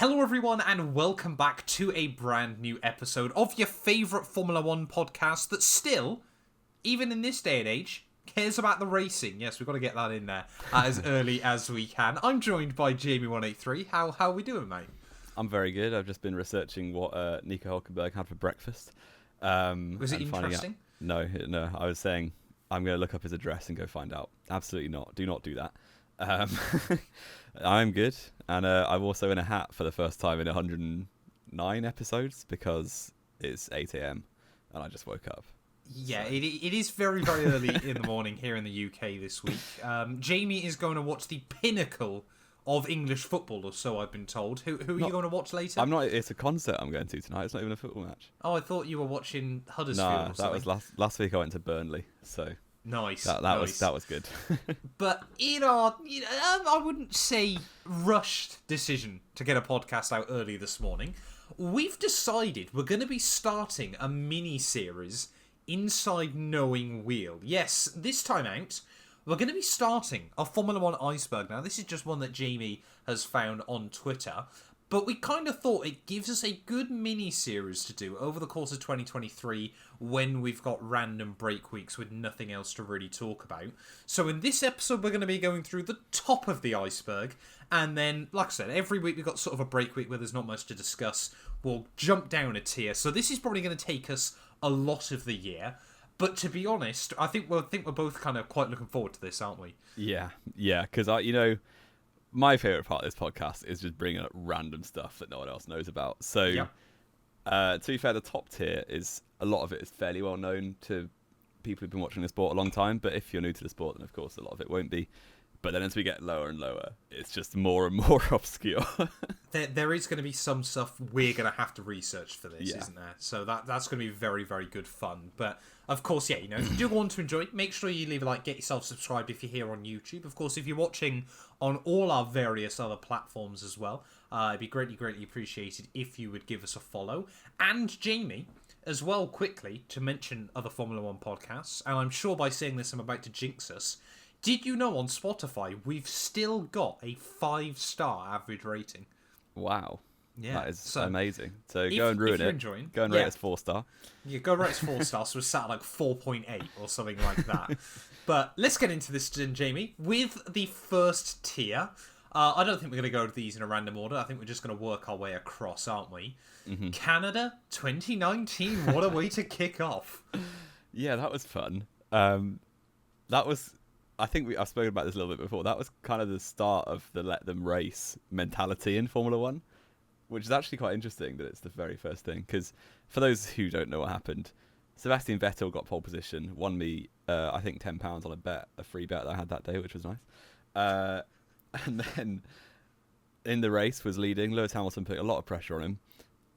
Hello everyone and welcome back to a brand new episode of your favourite Formula 1 podcast that still, even in this day and age, cares about the racing. Yes, we've got to get that in there as early as we can. I'm joined by Jamie183. How are we doing, mate? I'm very good. I've just been researching what Nico Hülkenberg had for breakfast. Was it interesting? No. I was saying I'm going to look up his address and go find out. Absolutely not. Do not do that. I'm good, and I'm also in a hat for the first time in 109 episodes because it's 8 a.m. and I just woke up. Yeah, so. It is very, very early in the morning here in the UK this week. Jamie is going to watch the pinnacle of English football, or so I've been told. Who are you going to watch later? I'm not. It's a concert I'm going to tonight. It's not even a football match. Oh, I thought you were watching Huddersfield. Nah, or something. that was last week. I went to Burnley, so. Nice. That was good. But in our, I wouldn't say rushed decision to get a podcast out early this morning, we've decided we're going to be starting a mini-series inside KnowingWheel. Yes, this time out, we're going to be starting a Formula 1 Iceberg. Now, this is just one that Jamie has found on Twitter, but we kind of thought it gives us a good mini-series to do over the course of 2023 when we've got random break weeks with nothing else to really talk about. So in this episode, we're going to be going through the top of the iceberg. And then, like I said, every week we've got sort of a break week where there's not much to discuss. We'll jump down a tier. So this is probably going to take us a lot of the year. But to be honest, I think we're both kind of quite looking forward to this, aren't we? Yeah, because my favourite part of this podcast is just bringing up random stuff that no one else knows about. So, to be fair, the top tier is, a lot of it is fairly well known to people who've been watching the sport a long time. But if you're new to the sport, then of course a lot of it won't be. But then as we get lower and lower, it's just more and more obscure. There is going to be some stuff we're going to have to research for this, isn't there? So that's going to be very, very good fun. But of course, if you do want to enjoy it, make sure you leave a like, get yourself subscribed if you're here on YouTube. Of course, if you're watching on all our various other platforms as well, it'd be greatly, greatly appreciated if you would give us a follow. And Jamie, as well, quickly, to mention other Formula 1 podcasts, and I'm sure by saying this I'm about to jinx us, did you know on Spotify we've still got a 5-star average rating? Wow. Yeah. That is amazing. So go and ruin it. Go and rate us 4-star. Yeah, go rate us 4 stars. So we're sat at like 4.8 or something like that. But let's get into this, Jamie, with the first tier. I don't think we're going to go to these in a random order. I think we're just going to work our way across, aren't we? Mm-hmm. Canada 2019. What a way to kick off. Yeah, that was fun. I think I've spoken about this a little bit before. That was kind of the start of the let them race mentality in Formula 1, which is actually quite interesting that it's the very first thing. Because for those who don't know what happened, Sebastian Vettel got pole position, won me, I think, £10 on a free bet that I had that day, which was nice. And then in the race was leading. Lewis Hamilton put a lot of pressure on him.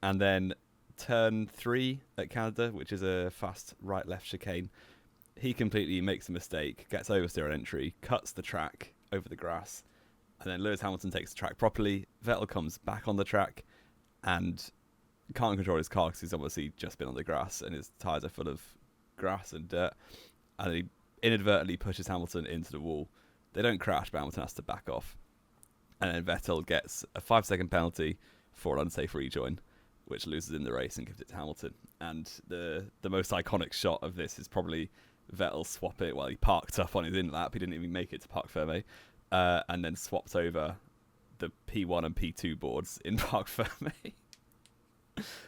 And then turn 3 at Canada, which is a fast right-left chicane, he completely makes a mistake, gets oversteer on entry, cuts the track over the grass, and then Lewis Hamilton takes the track properly. Vettel comes back on the track and can't control his car because he's obviously just been on the grass and his tyres are full of grass and dirt, and he inadvertently pushes Hamilton into the wall. They don't crash, but Hamilton has to back off. And then Vettel gets a 5-second penalty for an unsafe rejoin, which loses in the race and gives it to Hamilton. And the most iconic shot of this is probably Vettel swap it while he parked up on his in-lap. He didn't even make it to Parc Fermé, and then swapped over the P1 and P2 boards in Parc Fermé,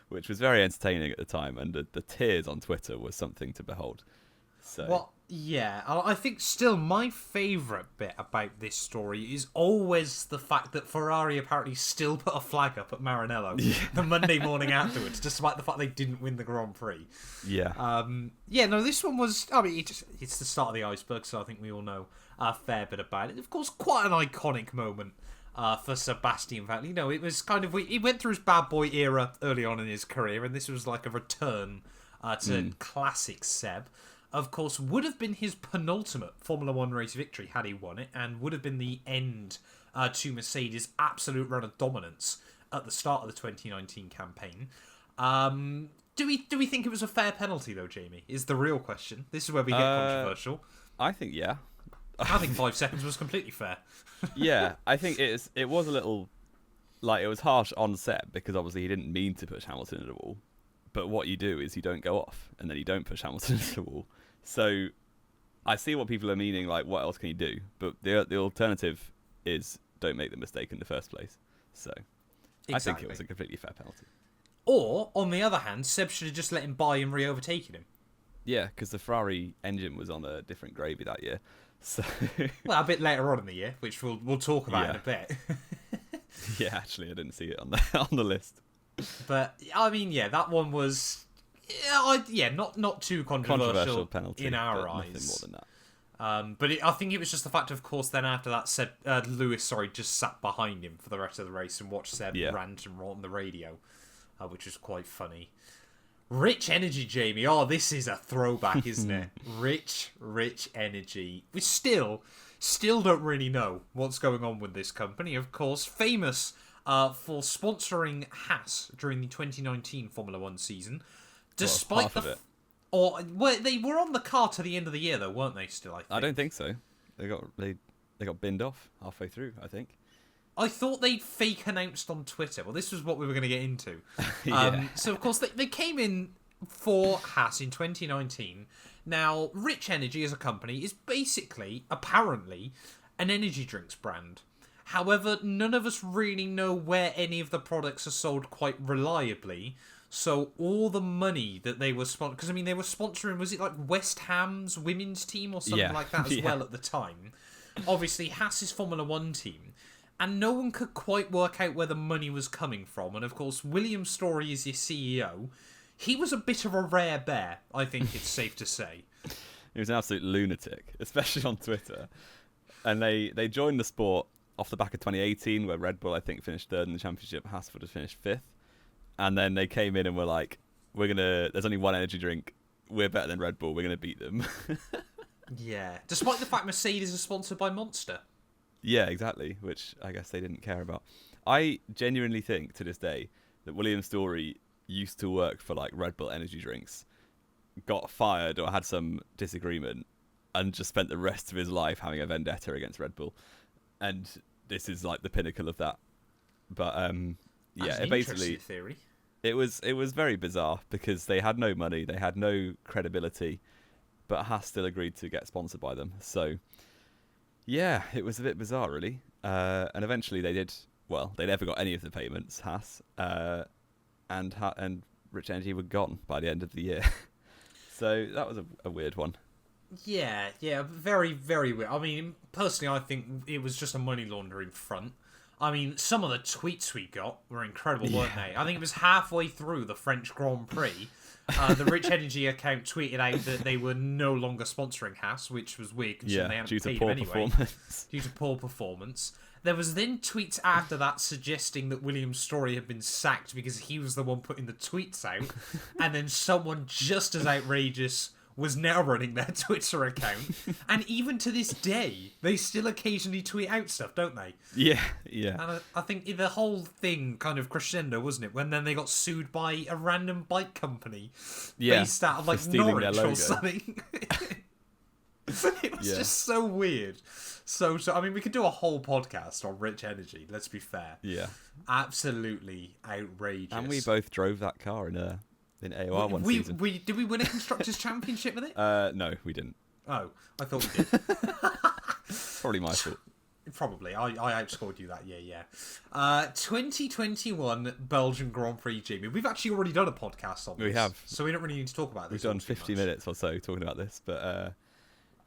which was very entertaining at the time, and the tears on Twitter was something to behold. So. Well, yeah, I think still my favourite bit about this story is always the fact that Ferrari apparently still put a flag up at Maranello the Monday morning afterwards, despite the fact they didn't win the Grand Prix. Yeah. This one was, it's the start of the iceberg, so I think we all know a fair bit about it. Of course, quite an iconic moment for Sebastian Vettel. It was kind of, he went through his bad boy era early on in his career, and this was like a return to classic Seb. Of course, would have been his penultimate Formula 1 race victory had he won it, and would have been the end to Mercedes' absolute run of dominance at the start of the 2019 campaign. Do we think it was a fair penalty, though, Jamie? Is the real question. This is where we get controversial. I think, yeah. I think 5 seconds was completely fair. Yeah, I think it was a little like it was harsh on set because obviously he didn't mean to push Hamilton into the wall. But what you do is you don't go off, and then you don't push Hamilton into the wall. So I see what people are meaning, like what else can you do? But the alternative is don't make the mistake in the first place. So exactly. I think it was a completely fair penalty. Or, on the other hand, Seb should have just let him by and re-overtaken him. Yeah, because the Ferrari engine was on a different gravy that year. So well, a bit later on in the year, which we'll talk about in a bit. Yeah, actually, I didn't see it on the list. But I mean, yeah, that one was, not too controversial penalty in our eyes. Nothing more than that. But I think it was just the fact, of course, then after that, Lewis, just sat behind him for the rest of the race and watched Seb rant and rant on the radio, which was quite funny. Rich Energy, Jamie. Oh, this is a throwback, isn't it? Rich Energy. We still don't really know what's going on with this company. Of course, famous for sponsoring Haas during the 2019 Formula One season, despite they were on the car to the end of the year, though, weren't they? Still, I don't think so. They got binned off halfway through, I think. I thought they fake announced on Twitter. Well, this was what we were going to get into. So, of course, they came in for Haas in 2019. Now, Rich Energy as a company is basically, apparently, an energy drinks brand. However, none of us really know where any of the products are sold quite reliably. So all the money that they were because I mean they were sponsoring, was it like West Ham's women's team or something like that as well at the time? Obviously, Haas's Formula One team. And no one could quite work out where the money was coming from. And of course, William Story is your CEO. He was a bit of a rare bear, I think it's safe to say. He was an absolute lunatic, especially on Twitter. And they joined the sport off the back of 2018, where Red Bull, I think, finished third in the championship. Haas would have finished fifth. And then they came in and were like, there's only one energy drink. We're better than Red Bull. We're going to beat them. Yeah. Despite the fact Mercedes is sponsored by Monster. Yeah, exactly, which I guess they didn't care about. I genuinely think to this day that William Story used to work for like Red Bull energy drinks, got fired or had some disagreement, and just spent the rest of his life having a vendetta against Red Bull. And this is like the pinnacle of that. But it basically theory. It was very bizarre because they had no money, they had no credibility, but Haas still agreed to get sponsored by them. So yeah, it was a bit bizarre, really. And eventually they did. Well, they never got any of the payments, Haas, and Rich Energy were gone by the end of the year. So that was a weird one. Yeah, very, very weird. I mean, personally, I think it was just a money laundering front. I mean, some of the tweets we got were incredible, weren't they? I think it was halfway through the French Grand Prix. The Rich Energy account tweeted out that they were no longer sponsoring Haas, which was weird because they hadn't paid him anyway. Due to poor performance. There was then tweets after that suggesting that William Story had been sacked because he was the one putting the tweets out. And then someone just as outrageous was now running their Twitter account. And even to this day, they still occasionally tweet out stuff, don't they? Yeah. And I think the whole thing kind of crescendo, wasn't it? When then they got sued by a random bike company based out of like Norwich or something. It was just so weird. So I mean, we could do a whole podcast on Rich Energy, let's be fair. Yeah. Absolutely outrageous. And we both drove that car in AOR one season. Did we win a Constructors' Championship with it? No, we didn't. Oh, I thought we did. Probably my fault. Probably. I outscored you that year, yeah. 2021 Belgian Grand Prix, Jamie. We've actually already done a podcast on this. We have. So we don't really need to talk about this. We've done 50 minutes or so talking about this. But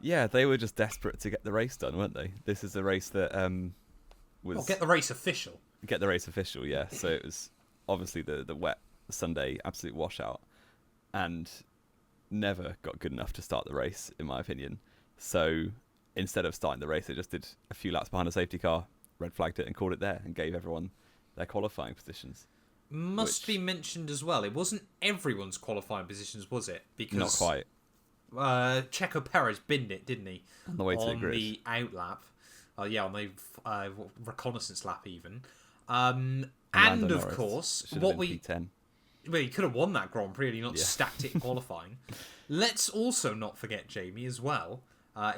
yeah, they were just desperate to get the race done, weren't they? This is a race that was... Well, get the race official. Get the race official, yeah. So it was obviously the wet Sunday absolute washout, and never got good enough to start the race, in my opinion. So instead of starting the race, they just did a few laps behind a safety car, red flagged it and called it there, and gave everyone their qualifying positions. Must be mentioned as well, it wasn't everyone's qualifying positions, was it? Because not quite. Checo Perez binned it, didn't he? On the way to the grid. On the out lap. On the reconnaissance lap even. And of course, what we... P10. Well, he could have won that Grand Prix and he not stacked it in qualifying. Let's also not forget, Jamie, as well,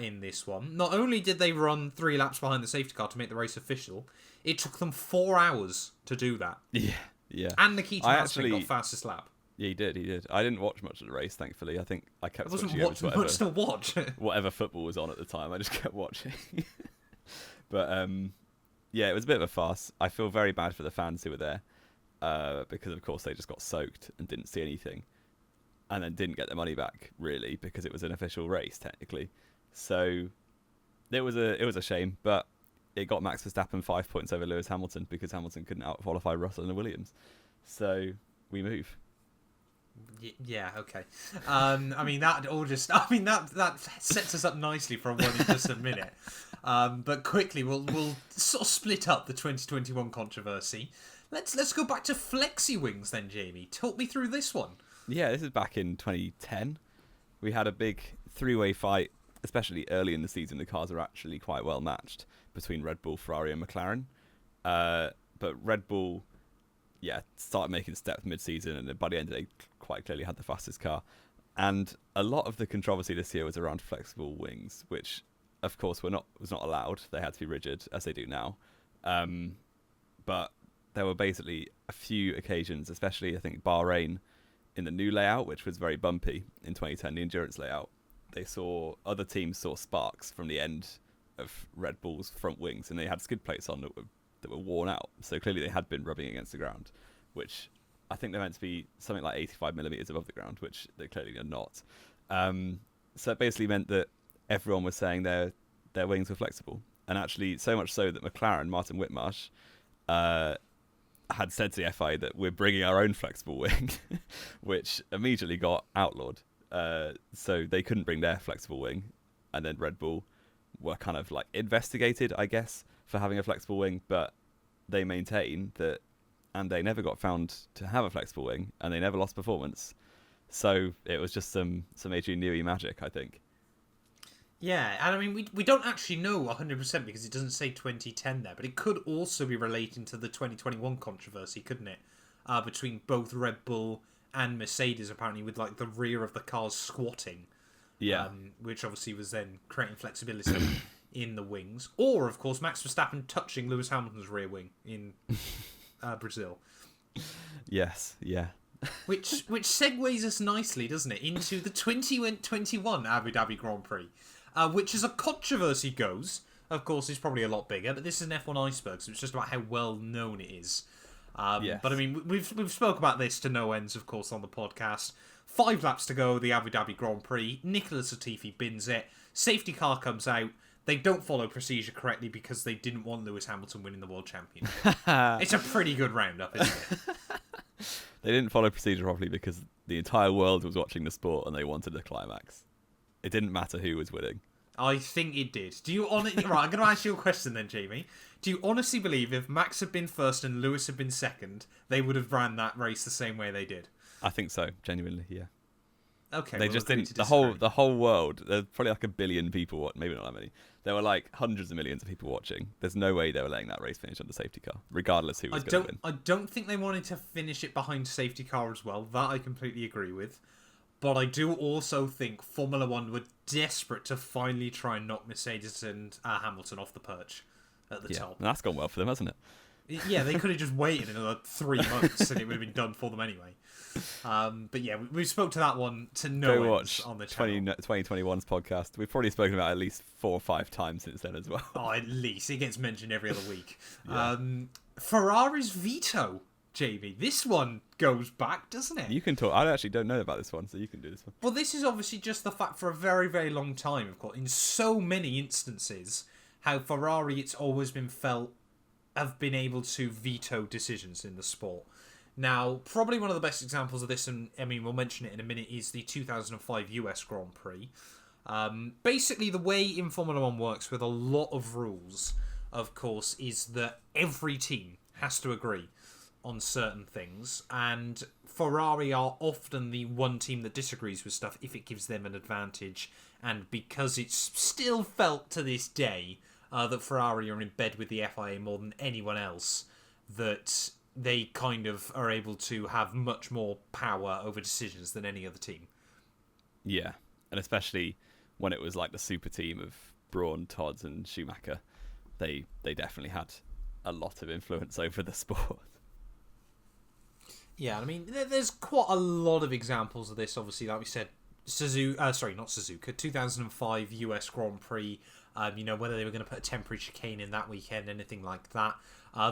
in this one. Not only did they run 3 laps behind the safety car to make the race official, it took them 4 hours to do that. Yeah. And Nikita Mazepin got fastest lap. Yeah, he did. I didn't watch much of the race, thankfully. I think I kept There switching wasn't over to much to watch. whatever football was on at the time. I just kept watching. But yeah, it was a bit of a farce. I feel very bad for the fans who were there because, of course, they just got soaked and didn't see anything, and then didn't get their money back really because it was an official race technically. So it was a shame, but it got Max Verstappen 5 points over Lewis Hamilton because Hamilton couldn't out-qualify Russell and Williams. So we move. Yeah, okay. I mean, that sets us up nicely for one in just a minute. But quickly, we'll sort of split up the 2021 controversy. Let's go back to Flexi Wings then, Jamie. Talk me through this one. Yeah, this is back in 2010. We had a big 3-way fight, especially early in the season. The cars are actually quite well matched between Red Bull, Ferrari, and McLaren. But Red Bull, started making steps mid-season, and by the end, they quite clearly had the fastest car. And a lot of the controversy this year was around flexible wings, which, of course, was not allowed. They had to be rigid, as they do now. But there were basically a few occasions, especially I think Bahrain, in the new layout, which was very bumpy in 2010, the endurance layout. Other teams saw sparks from the end of Red Bull's front wings, and they had skid plates on that were worn out. So clearly they had been rubbing against the ground, which I think they're meant to be something like 85 millimeters above the ground, which they clearly are not. So it basically meant that everyone was saying their wings were flexible, and actually so much so that McLaren, Martin Whitmarsh, had said to the FIA that we're bringing our own flexible wing, which immediately got outlawed. So they couldn't bring their flexible wing, and then Red Bull were kind of like investigated, I guess, for having a flexible wing, but they maintain that, and they never got found to have a flexible wing, and they never lost performance. So it was just some Adrian Newey magic, I think. Yeah, and I mean, we don't actually know 100% because it doesn't say 2010 there, but it could also be relating to the 2021 controversy, couldn't it? Between both Red Bull and Mercedes, apparently, with like the rear of the cars squatting. Yeah. Which obviously was then creating flexibility in the wings. Or, of course, Max Verstappen touching Lewis Hamilton's rear wing in Brazil. Yes, yeah. Which segues us nicely, doesn't it, into the 2021 Abu Dhabi Grand Prix. Which, as a controversy goes, of course, is probably a lot bigger, but this is an F1 Iceberg, so it's just about how well known it is. Yes. But I mean, we've spoke about this to no ends, of course, on the podcast. 5 laps to go, the Abu Dhabi Grand Prix. Nicholas Latifi bins it. Safety car comes out. They don't follow procedure correctly because they didn't want Lewis Hamilton winning the world championship. It's a pretty good roundup, isn't it? They didn't follow procedure properly because the entire world was watching the sport and they wanted a climax. It didn't matter who was winning. I think it did. Do you right, I'm going to ask you a question then, Jamie. Do you honestly believe if Max had been first and Lewis had been second, they would have ran that race the same way they did? I think so, genuinely, yeah. Okay, they just didn't. The whole world. There's probably like 1 billion people. Maybe not that many. There were like hundreds of millions of people watching. There's no way they were letting that race finish on the safety car, regardless who was going to win. I don't think they wanted to finish it behind safety car as well. That I completely agree with. But I do also think Formula One were desperate to finally try and knock Mercedes and Hamilton off the perch at the top. And that's gone well for them, hasn't it? Yeah, they could have just waited another 3 months and it would have been done for them anyway. But yeah, we spoke to that one to no ends on the channel. 2021's podcast. We've probably spoken about it at least 4 or 5 times since then as well. Oh, at least. It gets mentioned every other week. Yeah. Ferrari's veto. Jamie, this one goes back, doesn't it? You can talk. I actually don't know about this one, so you can do this one. Well, this is obviously just the fact for a very, very long time, of course, in so many instances, how Ferrari, it's always been felt, have been able to veto decisions in the sport. Now, probably one of the best examples of this, and I mean, we'll mention it in a minute, is the 2005 US Grand Prix. Basically, the way in Formula One works with a lot of rules, of course, is that every team has to agree on certain things, and Ferrari are often the one team that disagrees with stuff if it gives them an advantage, and because it's still felt to this day that Ferrari are in bed with the FIA more than anyone else, that they kind of are able to have much more power over decisions than any other team. Yeah, and especially when it was like the super team of Brawn, Todd, and Schumacher, they definitely had a lot of influence over the sport. Yeah, I mean, there's quite a lot of examples of this. Obviously, like we said, not Suzuka, 2005 US Grand Prix. Whether they were going to put a temporary chicane in that weekend, anything like that.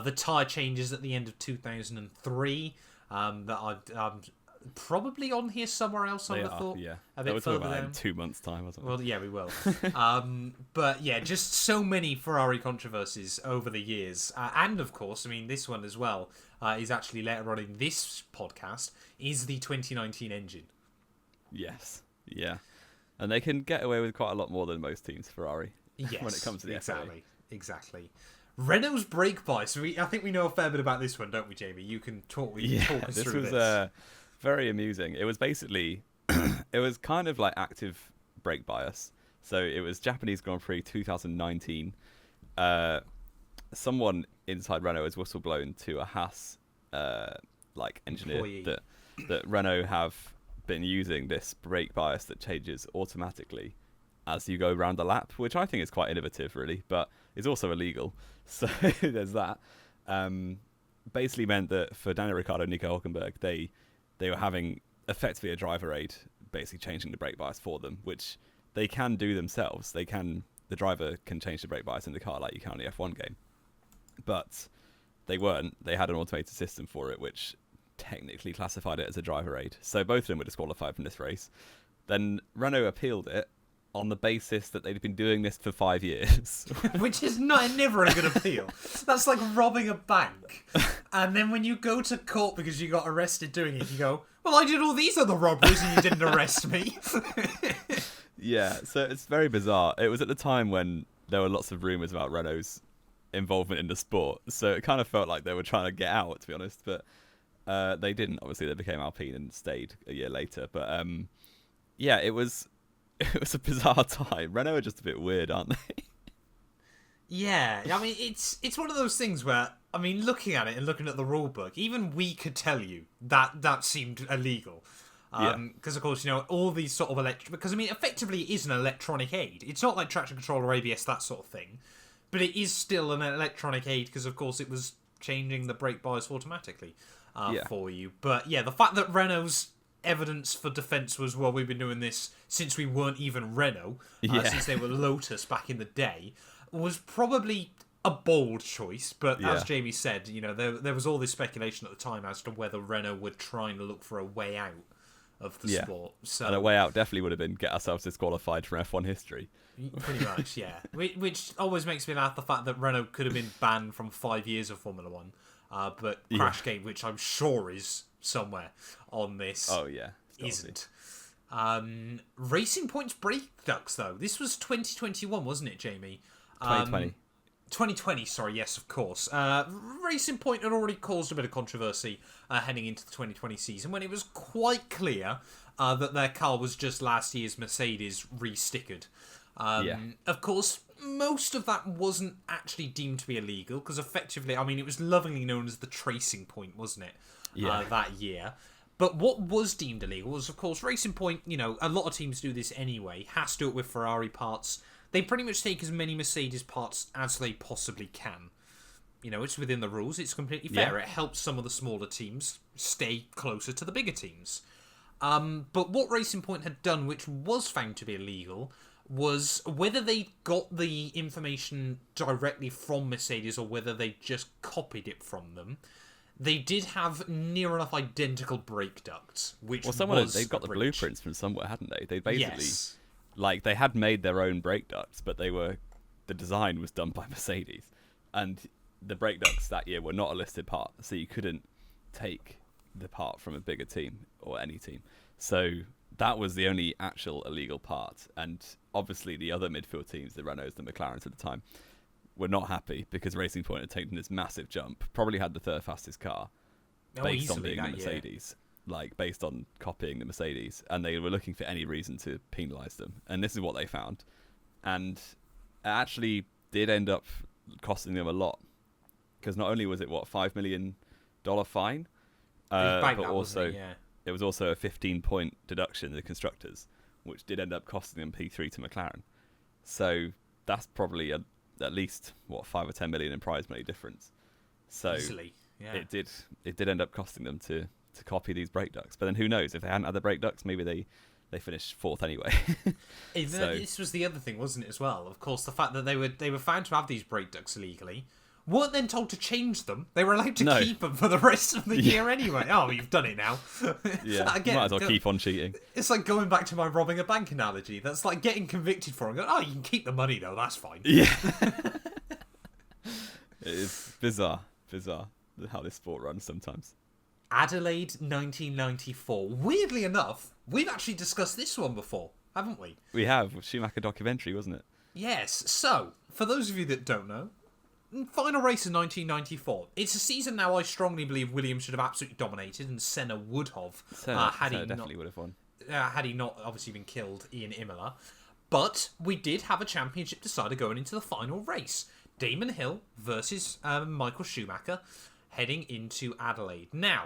The tyre changes at the end of 2003 that I'm probably on here somewhere else, I would have thought. Yeah. A bit further down. In 2 months' time or something. Well, yeah, we will. But yeah, just so many Ferrari controversies over the years. And of course, I mean, this one as well is actually later on in this podcast, is the 2019 engine. Yes. Yeah. And they can get away with quite a lot more than most teams, Ferrari. Yes, when it comes to the exactly. Renault's brake bias. I think we know a fair bit about this one, don't we, Jamie? You can talk us through this. This was very amusing. It was basically, it was kind of like active brake bias. So it was Japanese Grand Prix 2019. Someone inside Renault has whistleblown to a Haas engineer that Renault have been using this brake bias that changes automatically as you go around the lap, which I think is quite innovative, really, but is also illegal. So there's that. Basically meant that for Daniel Ricciardo and Nico Hülkenberg, they were having effectively a driver aid, basically changing the brake bias for them, which they can do themselves. The driver can change the brake bias in the car like you can in the F1 game. But they weren't. They had an automated system for it, which technically classified it as a driver aid. So both of them were disqualified from this race. Then Renault appealed it on the basis that they'd been doing this for 5 years. Which is never a good appeal. That's like robbing a bank. And then when you go to court because you got arrested doing it, you go, well, I did all these other robberies and you didn't arrest me. Yeah, so it's very bizarre. It was at the time when there were lots of rumours about Renault's involvement in the sport. So it kind of felt like they were trying to get out, to be honest. But they didn't. Obviously, they became Alpine and stayed a year later. But yeah, it was a bizarre time. Renault are just a bit weird, aren't they? Yeah, I mean, it's one of those things where, I mean, looking at it and looking at the rule book, even we could tell you that seemed illegal. Because, of course, all these sort of because, I mean, effectively it is an electronic aid. It's not like traction control or ABS, that sort of thing. But it is still an electronic aid because, of course, it was changing the brake bias automatically for you. But, yeah, the fact that Renault's evidence for defence was, well, we've been doing this since we weren't even Renault, since they were Lotus back in the day, was probably a bold choice. But as Jamie said, there was all this speculation at the time as to whether Renault were trying to look for a way out of the sport. So, and a way out definitely would have been get ourselves disqualified from F1 history. Pretty much, yeah. Which always makes me laugh, the fact that Renault could have been banned from 5 years of Formula 1, but Crashgate, which I'm sure is somewhere on this, isn't. Racing Point's brake ducts, though. This was 2021, wasn't it, Jamie? 2020. 2020, sorry, yes, of course. Racing Point had already caused a bit of controversy heading into the 2020 season when it was quite clear that their car was just last year's Mercedes re-stickered. Of course, most of that wasn't actually deemed to be illegal because effectively, I mean, it was lovingly known as the tracing point, wasn't it, that year? But what was deemed illegal was, of course, Racing Point, a lot of teams do this anyway, has to do it with Ferrari parts. They pretty much take as many Mercedes parts as they possibly can. It's within the rules. It's completely fair. It helps some of the smaller teams stay closer to the bigger teams. But what Racing Point had done, which was found to be illegal, was whether they got the information directly from Mercedes or whether they just copied it from them. They did have near enough identical brake ducts, which they'd got the blueprints from somewhere, hadn't they? They basically... Yes. Like, they had made their own brake ducts, but the design was done by Mercedes. And the brake ducts that year were not a listed part, so you couldn't take the part from a bigger team or any team. So that was the only actual illegal part. And obviously the other midfield teams, the Renaults, the McLarens at the time, were not happy because Racing Point had taken this massive jump, probably had the third fastest car based on being a Mercedes. Like, based on copying the Mercedes, and they were looking for any reason to penalise them. And this is what they found. And it actually did end up costing them a lot. Because not only was it, $5 million fine, but also it was also a 15-point deduction in the constructors, which did end up costing them P3 to McLaren. So that's probably at least 5 or 10 million in prize money difference. So Easily, yeah. it did end up costing them to copy these brake ducts. But then who knows, if they hadn't had the brake ducts, maybe they finished fourth anyway. This was the other thing, wasn't it, as well? Of course, the fact that they were found to have these brake ducts illegally, weren't then told to change them. They were allowed to keep them for the rest of the year anyway. Oh, you've done it now. Yeah, Again, might as well keep on cheating. It's like going back to my robbing a bank analogy. That's like getting convicted for it and going, oh, you can keep the money though, that's fine. Yeah. It is bizarre how this sport runs sometimes. Adelaide 1994. Weirdly enough, we've actually discussed this one before, haven't we? We have. Schumacher documentary, wasn't it? Yes. So, for those of you that don't know, final race in 1994. It's a season now I strongly believe Williams should have absolutely dominated, and Senna would have. Senna definitely would have won. Had he not obviously been killed in Imola. But we did have a championship decider going into the final race. Damon Hill versus Michael Schumacher heading into Adelaide. Now,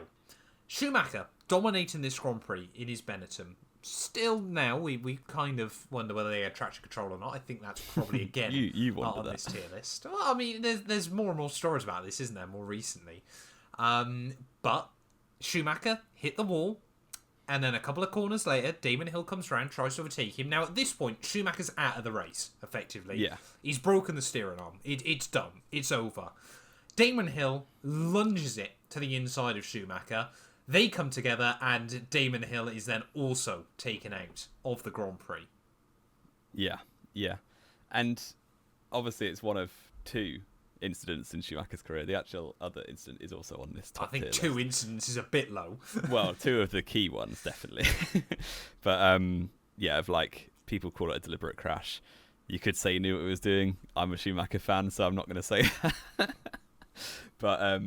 Schumacher dominating this Grand Prix in his Benetton. Still now, we kind of wonder whether they had traction control or not. I think that's probably, again, you on that. this tier list. Well, I mean, there's more and more stories about this, isn't there, more recently? But Schumacher hit the wall, and then a couple of corners later, Damon Hill comes around, tries to overtake him. Now, at this point, Schumacher's out of the race, effectively. Yeah. He's broken the steering arm. It's done. It's over. Damon Hill lunges it to the inside of Schumacher. They come together, and Damon Hill is then also taken out of the Grand Prix. Yeah. And obviously it's one of two incidents in Schumacher's career. The actual other incident is also on this top I think tier two list. incidents is a bit low. Well, two of the key ones, definitely. But, of like, people call it a deliberate crash. You could say he knew what he was doing. I'm a Schumacher fan, so I'm not going to say that. But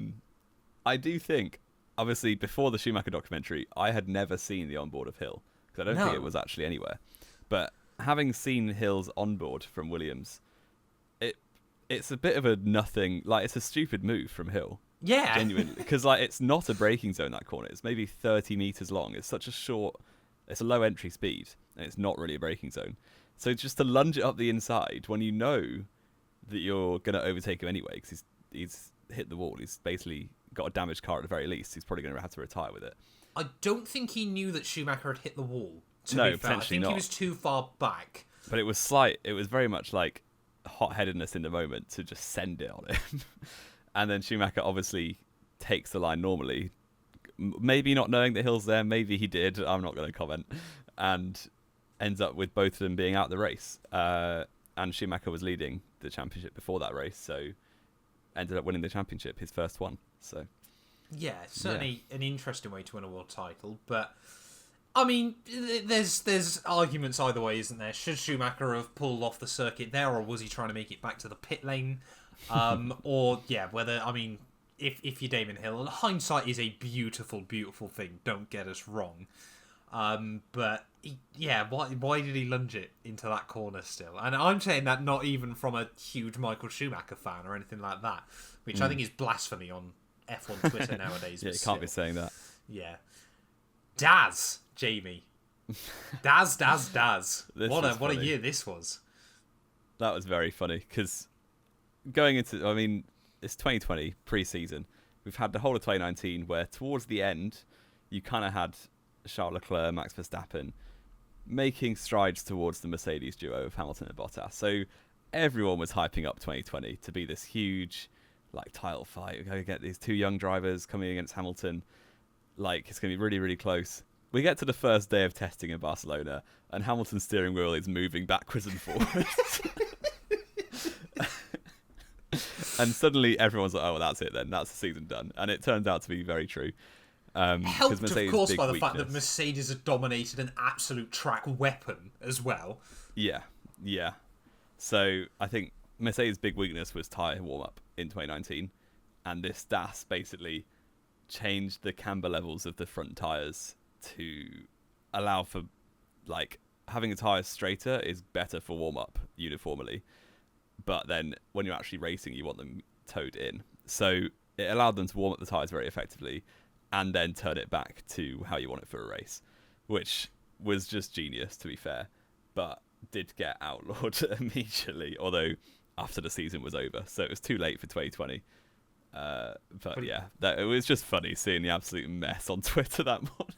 I do think, obviously, before the Schumacher documentary, I had never seen the onboard of Hill, because I don't think it was actually anywhere. But having seen Hill's onboard from Williams, it's a bit of a nothing, like, it's a stupid move from Hill. Yeah. Genuinely. Because, like, it's not a braking zone, that corner. It's maybe 30 metres long. It's such a short, it's a low entry speed, and it's not really a braking zone. So just to lunge it up the inside when you know that you're going to overtake him anyway, because he's hit the wall. He's basically got a damaged car at the very least. He's probably going to have to retire with it. I don't think he knew that Schumacher had hit the wall. No, be fair. potentially I think not. he was too far back. But it was slight. It was very much like hot-headedness in the moment to just send it on him. And then Schumacher obviously takes the line normally, maybe not knowing that Hill's there. Maybe he did. I'm not going to comment. And ends up with both of them being out of the race. And Schumacher was leading the championship before that race, so ended up winning the championship, his first one. So yeah, certainly an interesting way to win a world title. But I mean, there's arguments either way, isn't there? Should Schumacher have pulled off the circuit there, or was he trying to make it back to the pit lane? Or whether, I mean, if you're Damon Hill, hindsight is a beautiful, beautiful thing. Don't get us wrong. But why did he lunge it into that corner still? And I'm saying that not even from a huge Michael Schumacher fan or anything like that, which I think is blasphemy on F1 Twitter nowadays. Yeah, you can't be saying that. Yeah. Daz, Jamie. Daz. What a year this was. That was very funny, because going into, I mean, it's 2020, pre-season. We've had the whole of 2019 where towards the end, you kind of had Charles Leclerc, Max Verstappen making strides towards the Mercedes duo of Hamilton and Bottas. So everyone was hyping up 2020 to be this huge, like, title fight. We're going to get these two young drivers coming against Hamilton. Like, it's going to be really, really close. We get to the first day of testing in Barcelona, and Hamilton's steering wheel is moving backwards and forwards. And suddenly everyone's like, oh, well, that's it then. That's the season done. And it turned out to be very true. Helped, of course, by the fact that Mercedes had dominated an absolute track weapon as well. Yeah. So I think Mercedes' big weakness was tyre warm-up in 2019. And this DAS basically changed the camber levels of the front tyres to allow for, like, having the tyres straighter is better for warm-up uniformly. But then when you're actually racing, you want them towed in. So it allowed them to warm up the tyres very effectively and then turn it back to how you want it for a race, which was just genius, to be fair, but did get outlawed immediately, although after the season was over, so it was too late for 2020. But yeah, it was just funny seeing the absolute mess on Twitter that morning.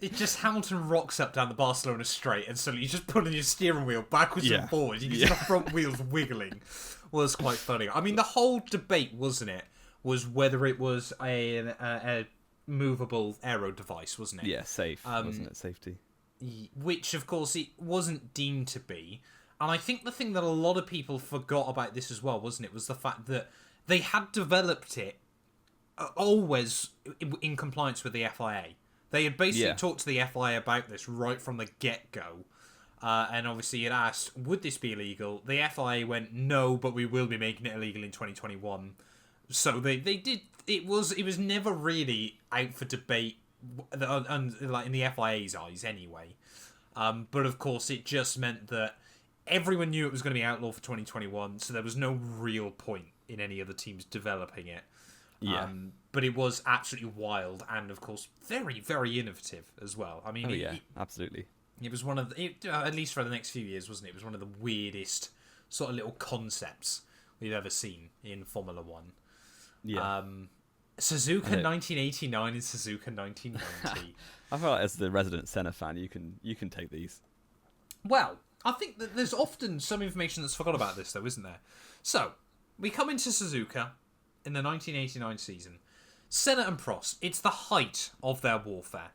It just Hamilton rocks up down the Barcelona straight and suddenly you're just pulling your steering wheel backwards and forwards. You can see the front wheels wiggling. Was quite funny. I mean, the whole debate, wasn't it, was whether it was a movable aero device, wasn't it? Yeah, safe, wasn't it? Safety. Which, of course, it wasn't deemed to be. And I think the thing that a lot of people forgot about this as well, wasn't it, was the fact that they had developed it always in compliance with the FIA. They had basically talked to the FIA about this right from the get-go. And obviously it asked, would this be illegal? The FIA went, no, but we will be making it illegal in 2021. So they did. It was never really out for debate, like in the FIA's eyes anyway. But of course it just meant that everyone knew it was going to be outlawed for 2021, so there was no real point in any of the teams developing it. Yeah. But it was absolutely wild and, of course, very, very innovative as well. I mean, absolutely. It was one of the, at least for the next few years, wasn't it? It was one of the weirdest sort of little concepts we've ever seen in Formula One. Yeah. Suzuka 1989 and Suzuka 1990. I feel like as the resident Senna fan, you can take these. Well, I think that there's often some information that's forgot about this, though, isn't there? So, we come into Suzuka in the 1989 season. Senna and Prost, it's the height of their warfare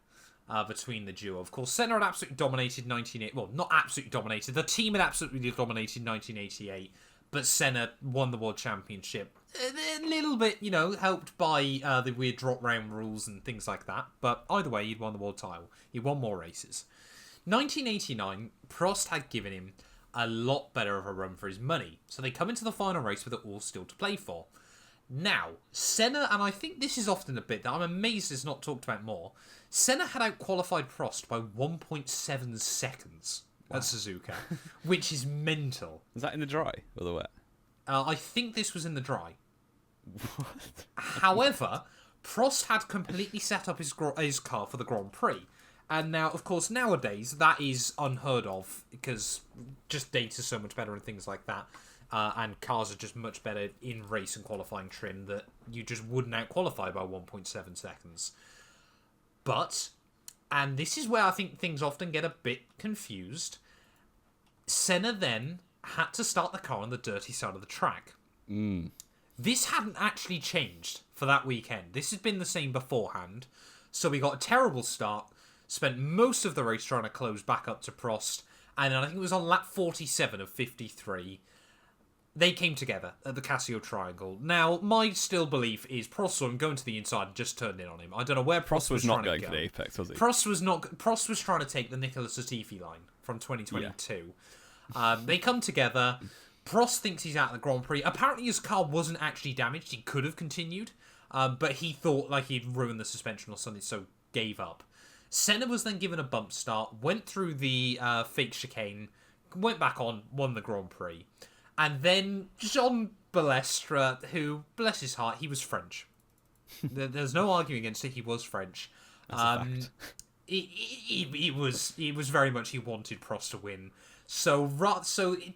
between the duo. Of course, Senna had absolutely dominated not absolutely dominated. The team had absolutely dominated 1988, but Senna won the World Championship. A little bit, helped by the weird drop round rules and things like that. But either way, he'd won the world title. He won more races. 1989, Prost had given him a lot better of a run for his money. So they come into the final race with it all still to play for. Now, Senna, and I think this is often a bit that I'm amazed is not talked about more, Senna had out-qualified Prost by 1.7 seconds at Suzuka, which is mental. Was that in the dry or the wet? I think this was in the dry. What? However, Prost had completely set up his car for the Grand Prix. And now, of course, nowadays, that is unheard of because just data's so much better and things like that. And cars are just much better in race and qualifying trim that you just wouldn't out-qualify by 1.7 seconds. But, and this is where I think things often get a bit confused, Senna then had to start the car on the dirty side of the track. This hadn't actually changed for that weekend. This had been the same beforehand. So we got a terrible start, spent most of the race trying to close back up to Prost, and then I think it was on lap 47 of 53, they came together at the Casio Triangle. Now, my still belief is Prost saw him going to the inside and just turned in on him. I don't know where Prost was not trying going to go. for the apex, was he? Prost was trying to take the Nicolas Latifi line from 2022. Yeah. They come together. Prost thinks he's out of the Grand Prix. Apparently his car wasn't actually damaged. He could have continued. But he thought like he'd ruined the suspension or something, so gave up. Senna was then given a bump start, went through the fake chicane, went back on, won the Grand Prix. And then Jean Balestre, who, bless his heart, he was French. There's no arguing against it, he was French. That's a fact. It was very much he wanted Prost to win. So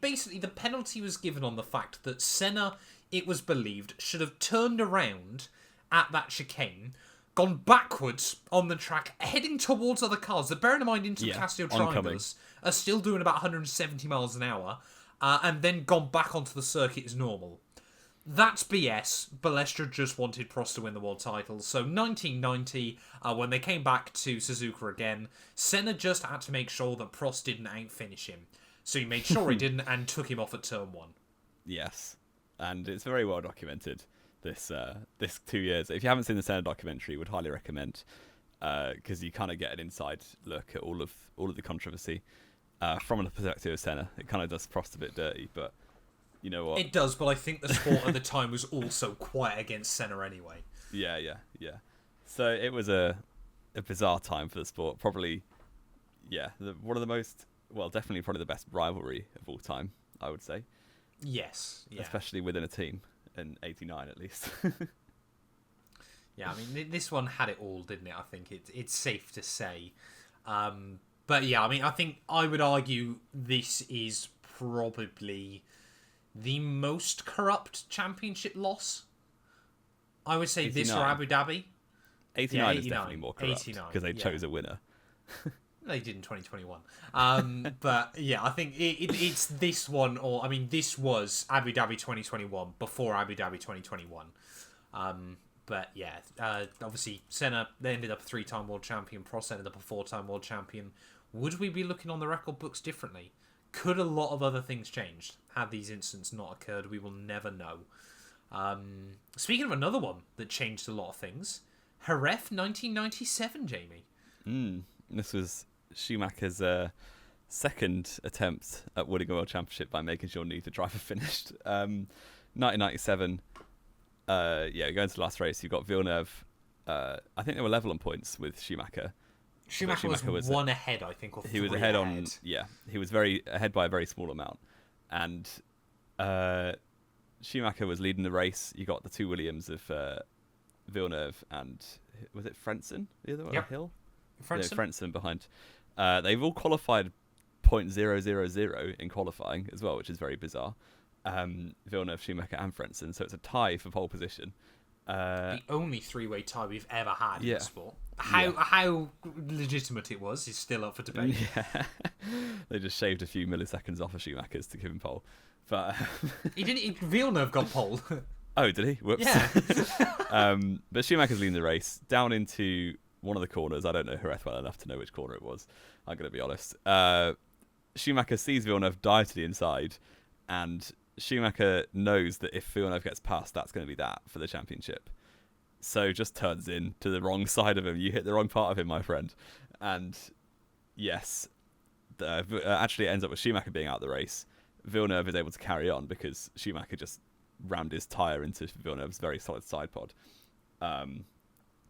basically the penalty was given on the fact that Senna, it was believed, should have turned around at that chicane, gone backwards on the track, heading towards other cars that, bearing in mind, into the Casio Triangles are still doing about 170 miles an hour, and then gone back onto the circuit as normal. That's BS. Balestre just wanted Prost to win the world title. So 1990, when they came back to Suzuka again, Senna just had to make sure that Prost didn't outfinish him. So he made sure he didn't and took him off at turn 1. Yes, and it's very well documented. This 2 years. If you haven't seen the Senna documentary, would highly recommend, because you kind of get an inside look at all of the controversy from the perspective of Senna. It kind of does Prost a bit dirty, but you know what? It does, but I think the sport at the time was also quite against Senna anyway. Yeah. So it was a bizarre time for the sport. Probably, one of the most, definitely probably the best rivalry of all time, I would say. Yes, yeah. Especially within a team. In 89 at least. Yeah, I mean, this one had it all, didn't it? I think it's safe to say. But yeah, I mean, I think I would argue this is probably the most corrupt championship loss. I would say 89. this or Abu Dhabi. 89 is definitely more corrupt 89, because they chose a winner. They did in 2021. But yeah, I think it's this one, or I mean, this was Abu Dhabi 2021 before Abu Dhabi 2021. But yeah, obviously Senna, they ended up a 3-time world champion. Prost ended up a 4-time world champion. Would we be looking on the record books differently? Could a lot of other things changed had these incidents not occurred? We will never know. Speaking of another one that changed a lot of things, Jerez 1997, Jamie. This was Schumacher's second attempt at winning a world championship by making sure neither driver finished. 1997, going to the last race, you've got Villeneuve. I think they were level on points with Schumacher. Schumacher was one ahead, I think, or he was ahead on. Yeah, he was very ahead by a very small amount, and Schumacher was leading the race. You got the two Williams of Villeneuve and was it Frentzen, the other one? Yep. Hill. Frentzen. Yeah, Frentzen behind. They've all qualified .000 in qualifying as well, which is very bizarre. Villeneuve, Schumacher, and Frentzen, so it's a tie for pole position. The only three-way tie we've ever had in the sport. Yeah. How legitimate it was is still up for debate. Yeah, they just shaved a few milliseconds off of Schumacher's to give him pole, but Villeneuve got pole. Oh, did he? Whoops. Yeah. But Schumacher's leading the race down into one of the corners. I don't know Jerez well enough to know which corner it was. I'm going to be honest. Schumacher sees Villeneuve dive to the inside, and Schumacher knows that if Villeneuve gets past, that's going to be that for the championship. So just turns in to the wrong side of him. You hit the wrong part of him, my friend. And yes, actually it ends up with Schumacher being out of the race. Villeneuve is able to carry on because Schumacher just rammed his tyre into Villeneuve's very solid side pod. So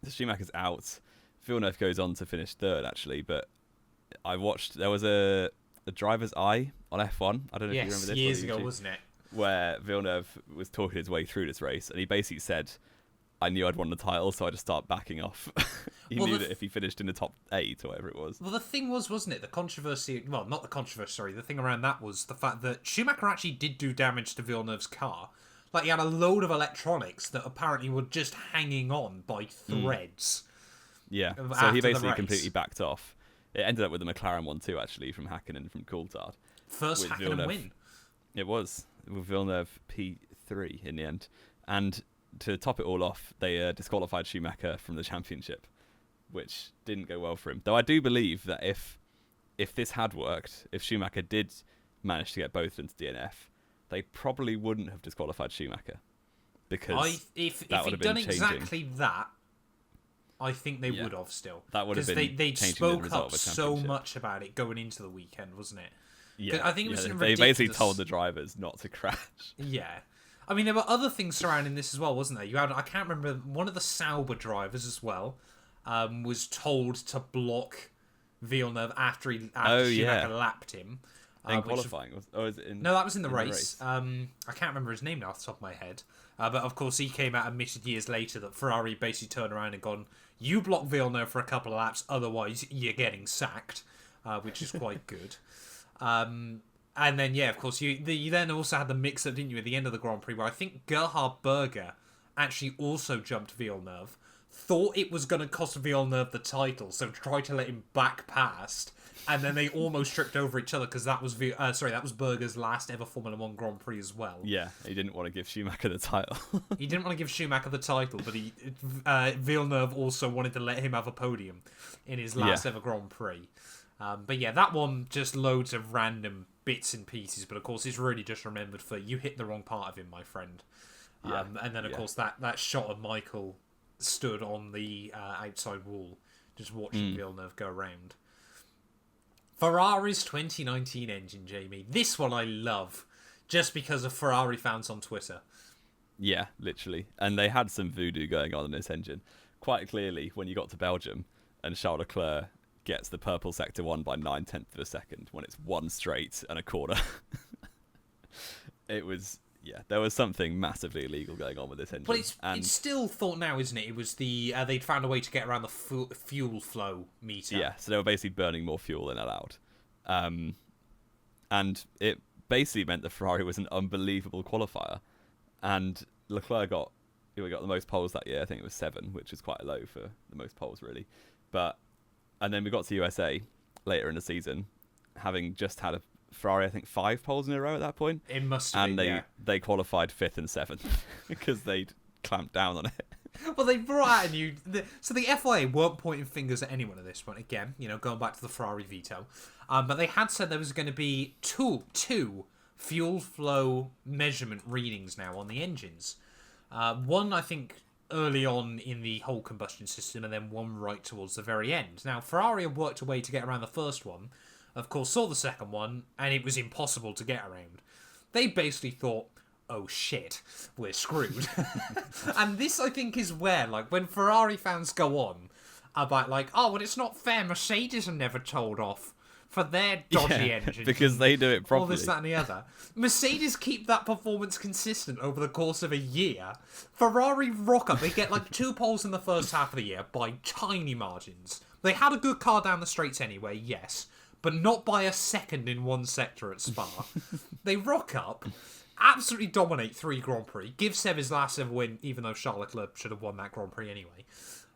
Schumacher's out. Villeneuve goes on to finish third, actually. But I watched, there was a driver's eye on F1. I don't know if you remember this. Years ago, wasn't it? Where Villeneuve was talking his way through this race, and he basically said, I knew I'd won the title, so I just started backing off. He knew that if he finished in the top 8 or whatever it was. Well, the thing was, wasn't it? The controversy, well, not the controversy, sorry. The thing around that was the fact that Schumacher actually did do damage to Villeneuve's car. Like, he had a load of electronics that apparently were just hanging on by threads. Yeah, so he basically completely backed off. It ended up with the McLaren one too, actually, from Hakkinen from Coulthard. First Hakkinen win. It was, with Villeneuve P3 in the end. And to top it all off, they disqualified Schumacher from the championship, which didn't go well for him. Though I do believe that if this had worked, if Schumacher did manage to get both into DNF, they probably wouldn't have disqualified Schumacher. Because if he'd done exactly that, I think they would have still. That would have been they spoke the up so much about it going into the weekend, wasn't it? Yeah, I think it was they basically told the drivers not to crash. Yeah. I mean, there were other things surrounding this as well, wasn't there? You had, I can't remember, one of the Sauber drivers as well was told to block Villeneuve after Schumacher lapped him. In qualifying? Is it in, no, that was in the race. I can't remember his name now off the top of my head. But of course, he came out and admitted years later that Ferrari basically turned around and gone, you block Villeneuve for a couple of laps, otherwise you're getting sacked, which is quite good. And then, yeah, of course, you then also had the mix-up, didn't you, at the end of the Grand Prix, where I think Gerhard Berger actually also jumped Villeneuve, thought it was going to cost Villeneuve the title, so tried to let him back past, and then they almost tripped over each other, because that was that was Berger's last ever Formula 1 Grand Prix as well. Yeah, he didn't want to give Schumacher the title. He didn't want to give Schumacher the title, but Villeneuve also wanted to let him have a podium in his last ever Grand Prix. But yeah, that one, just loads of random bits and pieces, but of course it's really just remembered for you hit the wrong part of him, my friend. And then of course that shot of Michael stood on the outside wall just watching Villeneuve go around. Ferrari's 2019 engine, Jamie. This one I love just because of Ferrari fans on Twitter. Yeah, literally. And they had some voodoo going on in this engine. Quite clearly, when you got to Belgium and Charles Leclerc gets the purple sector 1 by 9/10 of a second when it's one straight and a corner. It was, there was something massively illegal going on with this engine. But it's still thought now, isn't it? It was they'd found a way to get around the fuel flow meter. Yeah, so they were basically burning more fuel than allowed. And it basically meant that Ferrari was an unbelievable qualifier. And Leclerc got the most poles that year. I think it was 7, which is quite low for the most poles, really. And then we got to USA later in the season, having just had a Ferrari, I think 5 poles in a row at that point. It must have been, And they qualified 5th and 7th because they'd clamped down on it. Well, they brought out a new... So the FIA weren't pointing fingers at anyone at this point. Again, going back to the Ferrari veto. But they had said there was going to be two fuel flow measurement readings now on the engines. One, I think, early on in the whole combustion system, and then one right towards the very end. Now, Ferrari had worked a way to get around the first one. Of course, saw the second one, and it was impossible to get around. They basically thought, oh shit, we're screwed. And this, I think, is where, when Ferrari fans go on about, oh, well, it's not fair, Mercedes are never told off for their dodgy engines. Because they do it properly. All this, that, and the other. Mercedes keep that performance consistent over the course of a year. Ferrari rock up. They get, 2 poles in the first half of the year by tiny margins. They had a good car down the straights anyway, yes, but not by a second in one sector at Spa. They rock up, absolutely dominate 3 Grand Prix, give Seb his last ever win, even though Charles Leclerc should have won that Grand Prix anyway.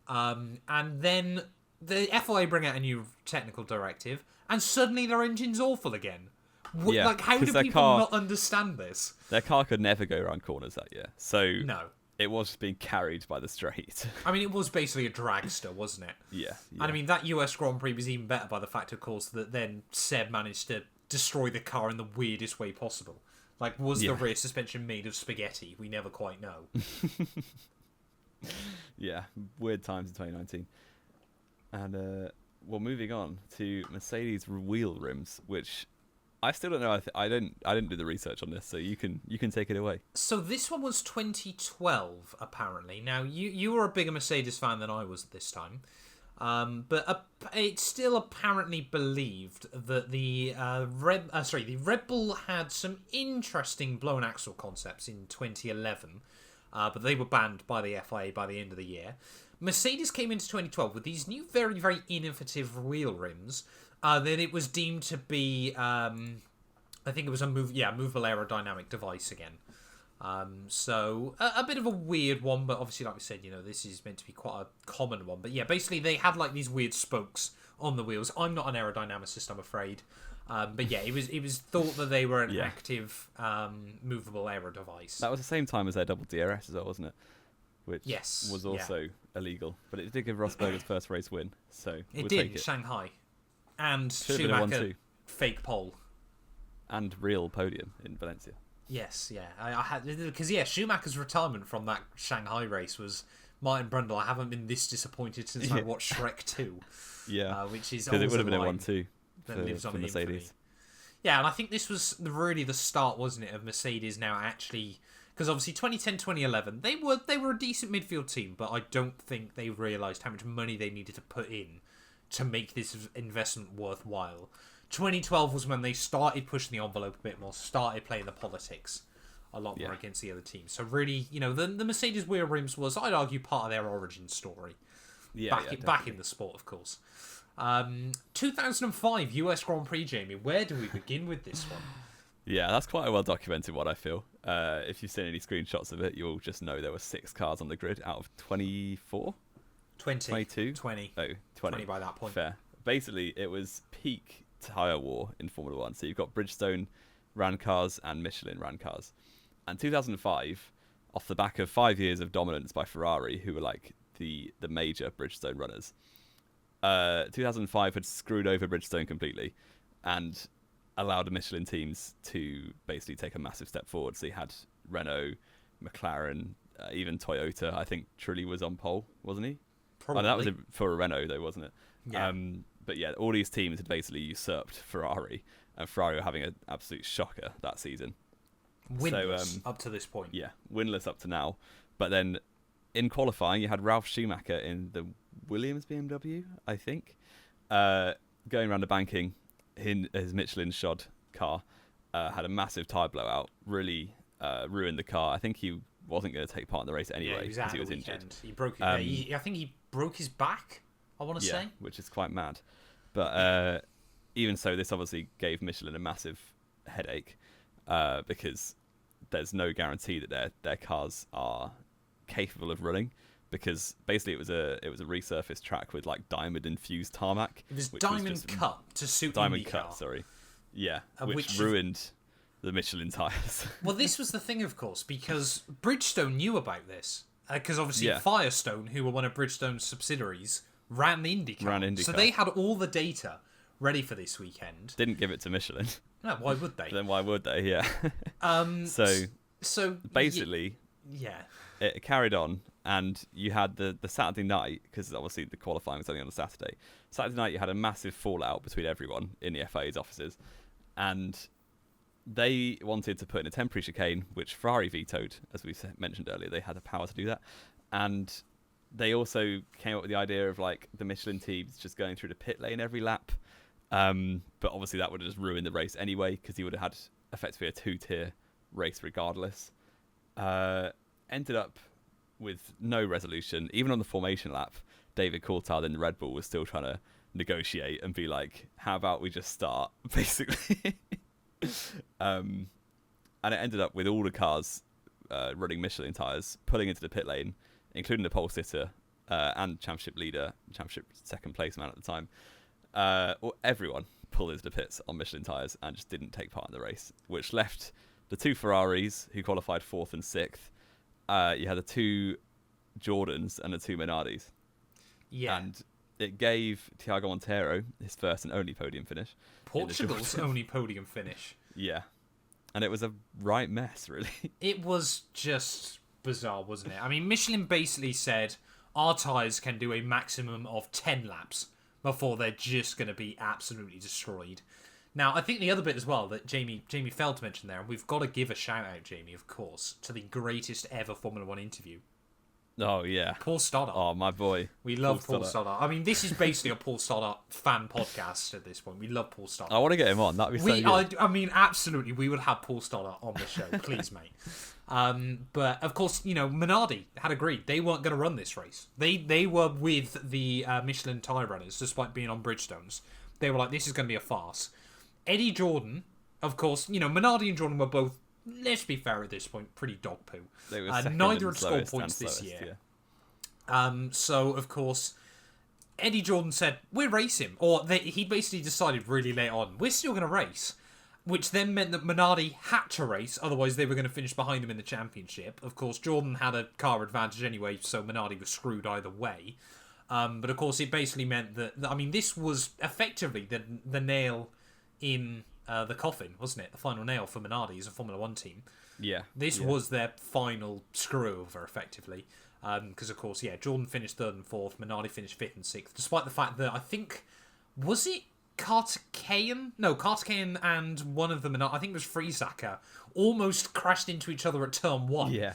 And then the FIA bring out a new technical directive, and suddenly their engine's awful again. How do people not understand this? Their car could never go around corners that year. So no. It was just being carried by the straight. I mean, it was basically a dragster, wasn't it? Yeah. And I mean, that US Grand Prix was even better by the fact, of course, that then Seb managed to destroy the car in the weirdest way possible. Was the rear suspension made of spaghetti? We never quite know. Yeah, weird times in 2019. And, moving on to Mercedes wheel rims, which... I still don't know. I didn't do the research on this, so you can take it away. So this one was 2012, apparently. Now you were a bigger Mercedes fan than I was at this time, but it's still apparently believed that the Red Bull had some interesting blown axle concepts in 2011, but they were banned by the FIA by the end of the year. Mercedes came into 2012 with these new, very, very innovative wheel rims. Then it was deemed to be, I think it was a movable aerodynamic device again. So a bit of a weird one, but obviously, like we said, this is meant to be quite a common one. But yeah, basically they had these weird spokes on the wheels. I'm not an aerodynamicist, I'm afraid. But yeah, it was thought that they were an active movable aero device. That was the same time as their double DRS as well, wasn't it? Which yes, was also illegal, but it did give Rosberg's first race win. So it take it. Shanghai. And Should've Schumacher, fake pole. And real podium in Valencia. Yes, yeah. I had... Because, Schumacher's retirement from that Shanghai race was Martin Brundle. I haven't been this disappointed since I watched Shrek 2. Yeah. Which is because it would have been a 1-2 for Mercedes. Infamy. Yeah, and I think this was really the start, wasn't it, of Mercedes now actually... Because obviously 2010, 2011, they were a decent midfield team, but I don't think they realised how much money they needed to put in to make this investment worthwhile. 2012 was when they started pushing the envelope a bit more, started playing the politics a lot more against the other teams. So really, the Mercedes wheel rims was, I'd argue, part of their origin story. Back in the sport, of course. 2005 US Grand Prix, Jamie. Where do we begin with this one? Yeah, that's quite a well documented one, I feel. If you've seen any screenshots of it, you'll just know there were 6 cars on the grid out of 24. 20. 22? 20. Oh, 20. 20 by that point. Fair. Basically, it was peak tyre war in Formula 1. So you've got Bridgestone ran cars and Michelin ran cars. And 2005, off the back of 5 years of dominance by Ferrari, who were the major Bridgestone runners, 2005 had screwed over Bridgestone completely and allowed the Michelin teams to basically take a massive step forward. So you had Renault, McLaren, even Toyota. I think Trulli was on pole, wasn't he? Probably. Oh, that was for a Renault, though, wasn't it? Yeah. But yeah, all these teams had basically usurped Ferrari, and Ferrari were having an absolute shocker that season. Winless up to this point. Yeah, winless up to now. But then in qualifying, you had Ralf Schumacher in the Williams BMW, I think, going around the banking in his Michelin shod car, had a massive tyre blowout, really ruined the car. I think he wasn't going to take part in the race anyway because he was injured. He broke. I think he broke his back. I want to say, which is quite mad. But even so, this obviously gave Michelin a massive headache because there's no guarantee that their cars are capable of running. Because basically it was a resurfaced track with like diamond infused tarmac. It was diamond cut to suit diamond IndyCar. cut. Sorry, yeah, which ruined the Michelin tires. Well, this was the thing, of course, because Bridgestone knew about this. Because obviously Firestone, who were one of Bridgestone's subsidiaries, ran the IndyCar. So they had all the data ready for this weekend. Didn't give it to Michelin. No, why would they? Then why would they? Yeah. So basically, it carried on, and you had the Saturday night, because obviously the qualifying was only on a Saturday. Saturday night, you had a massive fallout between everyone in the FIA's offices, and they wanted to put in a temporary chicane, which Ferrari vetoed, as we mentioned earlier. They had the power to do that, and they also came up with the idea of like the Michelin teams just going through the pit lane every lap. But obviously that would have just ruined the race anyway, because you would have had effectively a 2-tier race regardless. Ended up with no resolution. Even on the formation lap, David Coulthard in the Red Bull was still trying to negotiate and be like, how about we just start, basically. And it ended up with all the cars running Michelin tyres, pulling into the pit lane, including the pole sitter and championship leader, championship second place man at the time. Everyone pulled into the pits on Michelin tyres and just didn't take part in the race, which left the two Ferraris, who qualified 4th and 6th. You had the two Jordans and the two Minardis. Yeah. And it gave Thiago Monteiro his first and only podium finish. Portugal's only podium finish. Yeah. And it was a right mess, really. It was just bizarre, wasn't it? I mean, Michelin basically said, our tyres can do a maximum of 10 laps before they're just going to be absolutely destroyed. Now, I think the other bit as well that Jamie failed to mention there, and we've got to give a shout out, Jamie, of course, to the greatest ever Formula One interview. Oh, yeah. Paul Stoddart. Oh, my boy. We love Paul Stoddart. I mean, this is basically a Paul Stoddart fan podcast at this point. We love Paul Stoddart. I want to get him on. That'd be so good. I mean, absolutely, we would have Paul Stoddart on the show. Please, mate. But, of course, Minardi had agreed. They weren't going to run this race. They were with the Michelin tyre runners, despite being on Bridgestones. They were like, this is going to be a farce. Eddie Jordan, of course, Minardi and Jordan were both, let's be fair at this point, pretty dog poo. They were neither had scored points this year. Yeah. So, of course, Eddie Jordan said, we're racing. He basically decided really late on, we're still going to race. Which then meant that Minardi had to race, otherwise they were going to finish behind him in the championship. Of course, Jordan had a car advantage anyway, so Minardi was screwed either way. But, of course, it basically meant that, this was effectively the nail in the coffin, wasn't it? The final nail for Minardi as a Formula One team. Yeah. This was their final screw over, effectively. Because, of course, Jordan finished 3rd and 4th, Minardi finished 5th and 6th, despite the fact that I think, was it Kartikeyan? No, Kartikeyan and one of them, I think it was Friesacker, almost crashed into each other at turn 1. Yeah.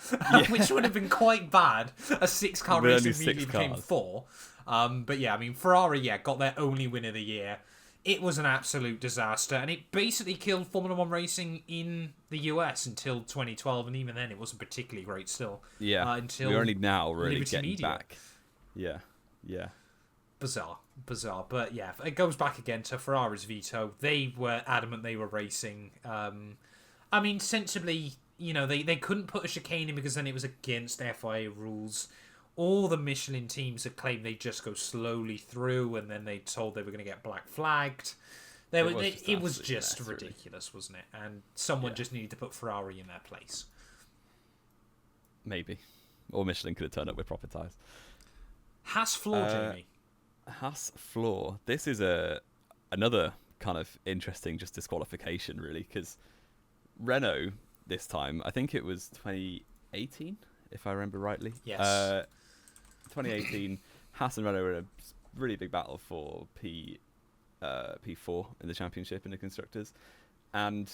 Which would have been quite bad. A 6-car race immediately became 4. But Ferrari, got their only win of the year. It was an absolute disaster, and it basically killed Formula One racing in the US until 2012, and even then it wasn't particularly great still. Yeah, until we're only now really Liberty getting Media. back. Yeah. Bizarre. But it goes back again to Ferrari's veto. They were adamant they were racing. Sensibly, they couldn't put a chicane in because then it was against FIA rules. All the Michelin teams had claimed they'd just go slowly through, and then they told they were going to get black flagged. It was just ridiculous, wasn't it? And someone just needed to put Ferrari in their place. Maybe. Or Michelin could have turned up with proper tyres. Haas floor, Jamie. Haas floor. This is another kind of interesting just disqualification, really, because Renault this time, I think it was 2018, if I remember rightly. Yes. 2018, Haas and Renault were in a really big battle for P4 in the championship in the constructors, and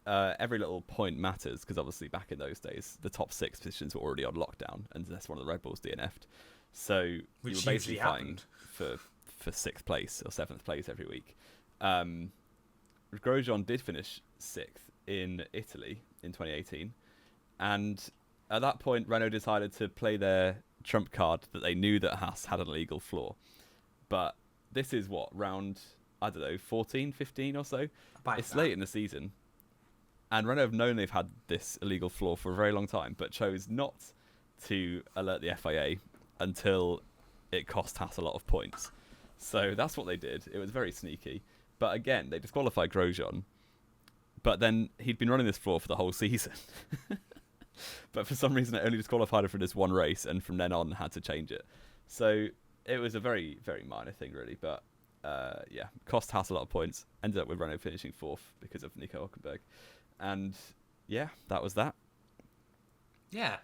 every little point matters because obviously back in those days the top 6 positions were already on lockdown, and that's one of the Red Bulls DNF'd. So which you were basically fighting for 6th place or 7th place every week. Grosjean did finish 6th in Italy in 2018. And at that point, Renault decided to play their trump card that they knew that Haas had an illegal flaw. But this is round, I don't know, 14, 15 or so? It's late in the season. And Renault have known they've had this illegal flaw for a very long time, but chose not to alert the FIA until it cost Haas a lot of points. So that's what they did. It was very sneaky. But again, they disqualified Grosjean. But then he'd been running this flaw for the whole season. But for some reason, it only disqualified him for this one race, and from then on had to change it. So it was a very, very minor thing, really. But yeah, cost Haas a lot of points. Ended up with Renault finishing 4th because of Nico Hülkenberg. And yeah, that was that. Yeah,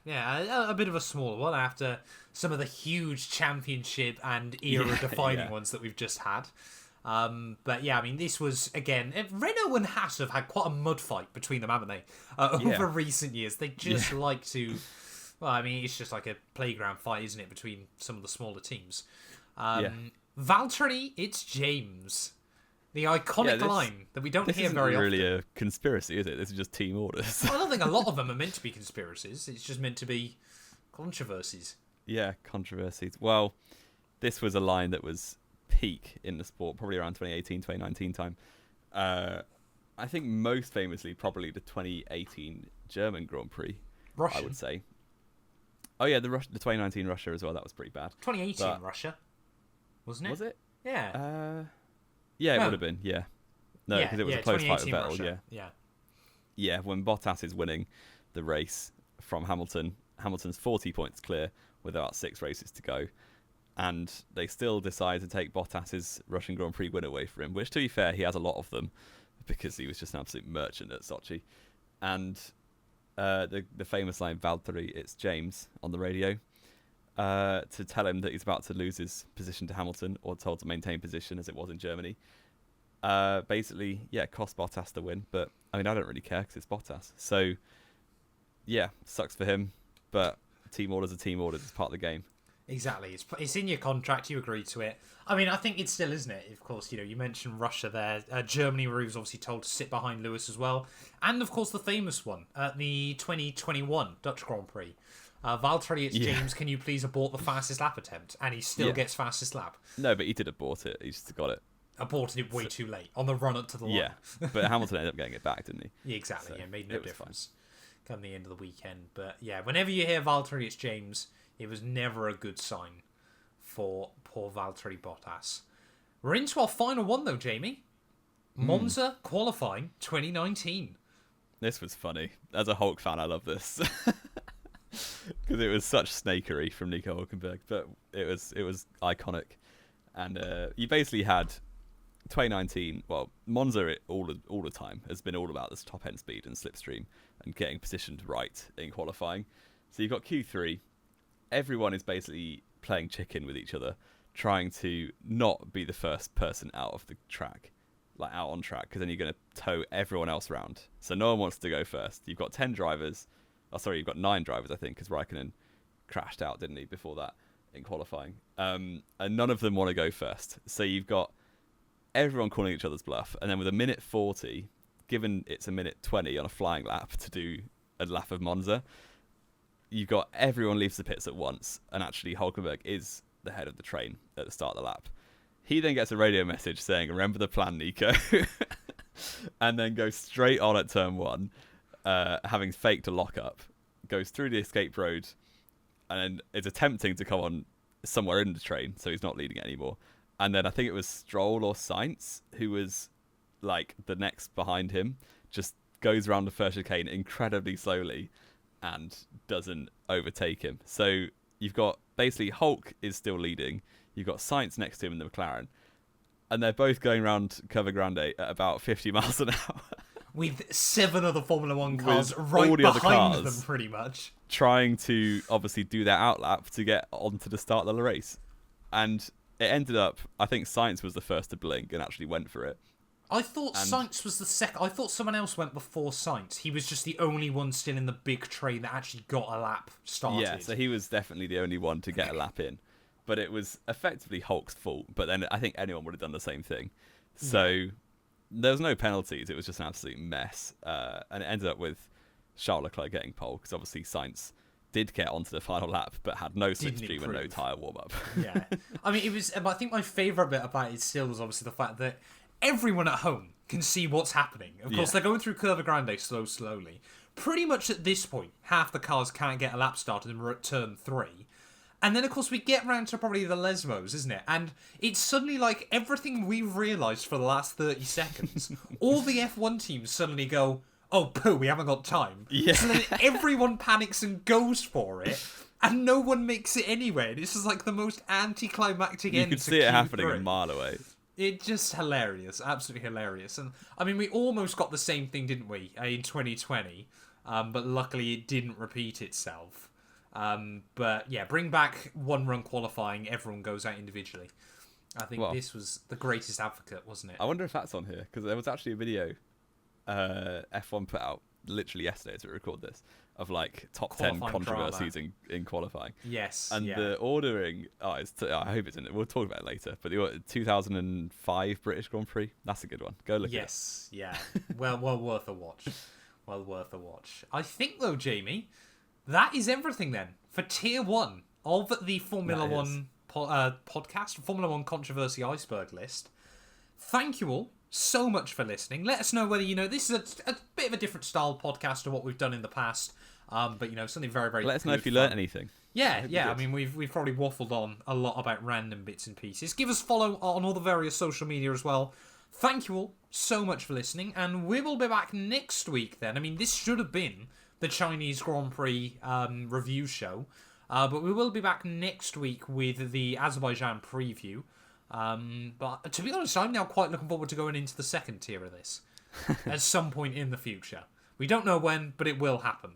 a bit of a smaller one after some of the huge championship and era-defining ones that we've just had. But yeah, I mean, this was, again, Renault and Haas have had quite a mud fight between them, haven't they? Over recent years. They just like to, well, I mean, it's just like a playground fight, isn't it, between some of the smaller teams. Valtteri, it's James. The iconic line that we don't hear very often. This isn't really a conspiracy, is it? This is just team orders. I don't think a lot of them are meant to be conspiracies. It's just meant to be controversies. Yeah, controversies. Well, this was a line that was peak in the sport, probably around 2018, 2019 time. I think most famously, probably the 2018 German Grand Prix, I would say. Oh yeah, the 2019 Russia as well, that was pretty bad. 2018 Russia, wasn't it? Was it? Yeah. Yeah, it would have been, yeah. No, because it was a close fight with Vettel, Yeah, when Bottas is winning the race from Hamilton, Hamilton's 40 points clear with about 6 races to go. And they still decide to take Bottas's Russian Grand Prix win away from him, which, to be fair, he has a lot of them because he was just an absolute merchant at Sochi. And the famous line, Valtteri, it's James, on the radio, to tell him that he's about to lose his position to Hamilton, or told to maintain position as it was in Germany. Basically, cost Bottas the win, but I mean, I don't really care because it's Bottas. So, yeah, sucks for him, but team orders are team orders. It's part of the game. Exactly. It's in your contract. You agree to it. I mean, I think it's still, isn't it? Of course, you mentioned Russia there. Germany, where he was obviously told to sit behind Lewis as well. And, of course, the famous one at the 2021 Dutch Grand Prix. Valtteri, it's James, can you please abort the fastest lap attempt? And he still gets fastest lap. No, but he did abort it. He just got it. Aborted it way too late on the run up to the line. Yeah, but Hamilton ended up getting it back, didn't he? Yeah, exactly. So made no difference come the end of the weekend. But yeah, whenever you hear Valtteri, it's James, it was never a good sign for poor Valtteri Bottas. We're into our final one though, Jamie. Monza qualifying 2019. This was funny. As a Hulk fan, I love this. Because it was such snakery from Nico Hülkenberg, but it was iconic. And you basically had 2019, well, Monza all the time has been all about this top end speed and slipstream and getting positioned right in qualifying. So you've got Q3. Everyone is basically playing chicken with each other, trying to not be the first person out of the track, like out on track, because then you're going to tow everyone else around. So no one wants to go first. You've got 10 drivers. Oh, sorry, you've got 9 drivers, I think, because Raikkonen crashed out, didn't he, before that in qualifying. And none of them want to go first. So you've got everyone calling each other's bluff. And then with a minute 40, given it's a minute 20 on a flying lap to do a lap of Monza, you've got everyone leaves the pits at once. And actually, Hülkenberg is the head of the train at the start of the lap. He then gets a radio message saying, remember the plan, Nico. And then goes straight on at turn 1. Having faked a lockup, goes through the escape road and then is attempting to come on somewhere in the train, so he's not leading it anymore. And then I think it was Stroll or Sainz, who was like the next behind him, just goes around the first chicane incredibly slowly and doesn't overtake him. So you've got basically Hulk is still leading, you've got Sainz next to him in the McLaren, and they're both going around Curva Grande at about 50 miles an hour. With 7 other Formula 1 cars right behind them, pretty much. Trying to, obviously, do their outlap to get onto the start of the race. And it ended up, I think Sainz was the first to blink and actually went for it. I thought Sainz was the second. I thought someone else went before Sainz. He was just the only one still in the big train that actually got a lap started. Yeah, so he was definitely the only one to get a lap in. But it was effectively Hulk's fault. But then I think anyone would have done the same thing. So... There was no penalties. It was just an absolute mess. And it ended up with Charles Leclerc getting pole, because obviously Sainz did get onto the final lap, but had no slipstream and no tyre warm-up. Yeah. I mean, I think my favourite bit about it still was obviously the fact that everyone at home can see what's happening. Of course, they're going through Curva Grande slowly. Pretty much at this point, half the cars can't get a lap started and we're at turn 3. And then, of course, we get round to probably the Lesmos, isn't it? And it's suddenly like everything we've realised for the last 30 seconds, all the F1 teams suddenly go, oh, poo, we haven't got time. Yeah. So then everyone panics and goes for it, and no one makes it anyway. This is like the most anticlimactic end. You could see it happening a mile away. It's just hilarious, absolutely hilarious. And I mean, we almost got the same thing, didn't we, in 2020? But luckily it didn't repeat itself. But yeah, bring back one-run qualifying, everyone goes out individually. I think this was the greatest advocate, wasn't it? I wonder if that's on here, because there was actually a video F1 put out literally yesterday as we record this, of like top qualifying 10 controversies in qualifying. Yes. And the ordering, I hope it's in it. We'll talk about it later. But the 2005 British Grand Prix, that's a good one. Go look at it. Yes, yeah. Well worth a watch. Well worth a watch. I think, though, Jamie, that is everything then for Tier 1 of the Formula 1 podcast, Formula 1 Controversy Iceberg list. Thank you all so much for listening. Let us know whether, this is a bit of a different style podcast to what we've done in the past. But, something very, very Let us know if you learnt anything. Yeah. I mean, we've probably waffled on a lot about random bits and pieces. Give us a follow on all the various social media as well. Thank you all so much for listening, and we will be back next week then. I mean, this should have been the Chinese Grand Prix review show, but we will be back next week with the Azerbaijan preview. But to be honest, I'm now quite looking forward to going into the second tier of this at some point in the future. We don't know when, but it will happen.